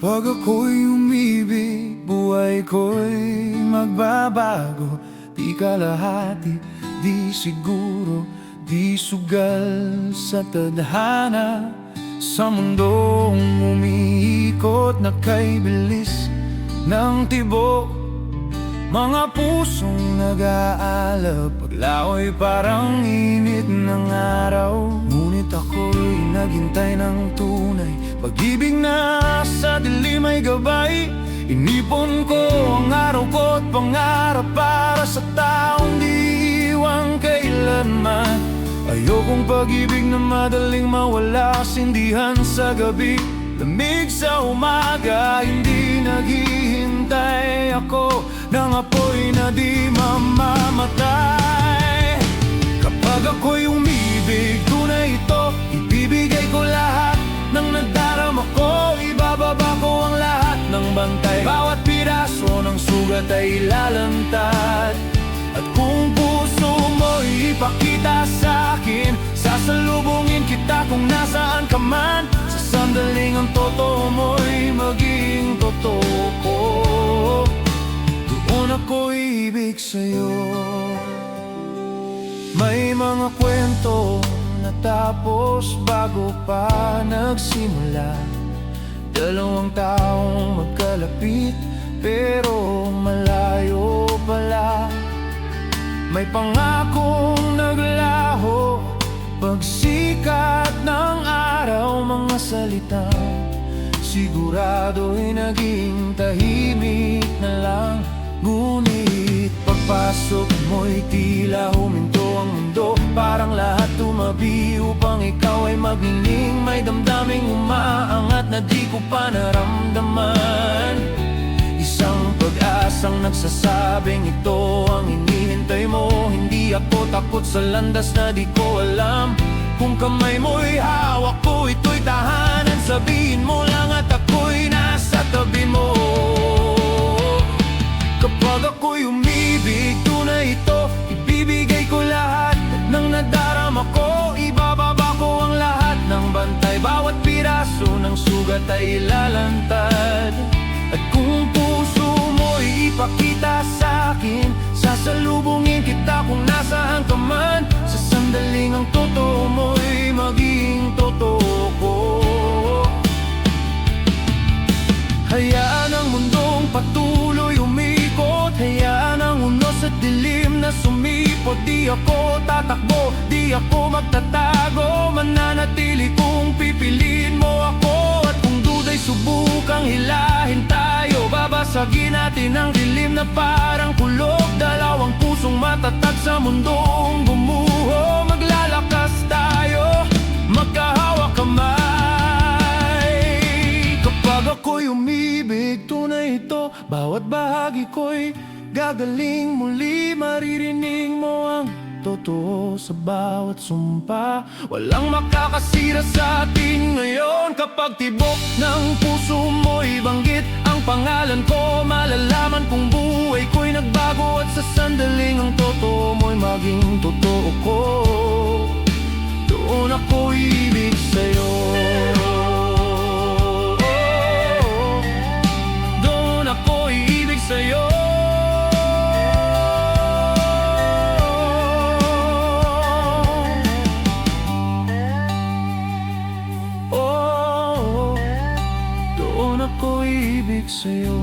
Kapag ako'y umibig, buhay ko'y magbabago. Di kalahati, di siguro, di sugal sa tadhana. Sa mundong umiikot na kay bilis ng tibok, mga pusong nag-aalab, paglaoy parang init ng araw. Ngunit ako'y naghintay ng tunay, pag-ibig na sa dilim ay gabay. Inipon ko ang araw ko't pangarap para sa taong di iwan kailanman. Ayokong pag-ibig na madaling mawala, sindihan sa gabi, lamig sa umaga. Hindi naghihintay ako ng apoy na di mamamatay. Kapag ako'y umibig, tunay ito, ibibigay ko lahat ng nadarama ko. Ibababa ko ang lahat ng bantay, bawat piraso ng sugat ay ilalantad. At kung puso mo'y ipakita sa'kin, sasalubungin kita kung nasaan ka man. Sa sandaling ang totoo mo'y maging totoo ko, doon ako ibig sa'yo. May mga kwento natapos bago pa nagsimula. Dalawang taong magkalapit pero malayo pala. May pangakong naglaho, pagsikat ng araw, mga salitang sigurado'y naging tahimik na lang. Ngunit pagpasok mo'y tila huminto ang mundo, parang lahat tumabi upang ikaw ay magnining. May damdaming umaangat na di ko pa naramdaman. Isang pag-asang nagsasabing ito ang hinihintay mo. Hindi ako takot sa landas na di ko alam. Kung kamay mo'y hawak ko, ito'y tahanan. Sabihin mo lang at ako'y nasa tabi mo. Kapag ako'y umibig, tunay ito, ibibigay ko lahat ng nadarama ko. Ibababa ko ang lahat ng bantay, bawat piraso ng sugat ay ilalantad. At kung puso mo'y ipakita sa'kin, sasalubungin kita kung nasaan ka man. Sa sandaling ang totoo mo'y maging totoo ko. Hayaan ang mundong patuloy umikot, hayaan ang unos at dilim na sumipot. Di ako tatakbo, di ako magtatago, mananatili kung pipiliin mo ako. At kung duda'y subukang hilahin tayo, babasagin natin ang dilim na parang kulog. Dalawang pusong matatag sa mundong gumuho, maglalakas tayo, magkahawak kamay. Kapag ako'y umibig, tunay ito, bawat bahagi ko'y gagaling muli. Maririnig mo ang totoo sa bawat sumpa. Walang makakasira sa atin ngayon. Kapag tibok ng puso mo'y banggit ang pangalan ko, malalaman kung buhay ko'y nagbago. At sa sandaling ang totoo mo'y maging totoo ko, doon ako ibig sa'yo. Doon ako ibig sa'yo. Doon ako ibig sa'yo.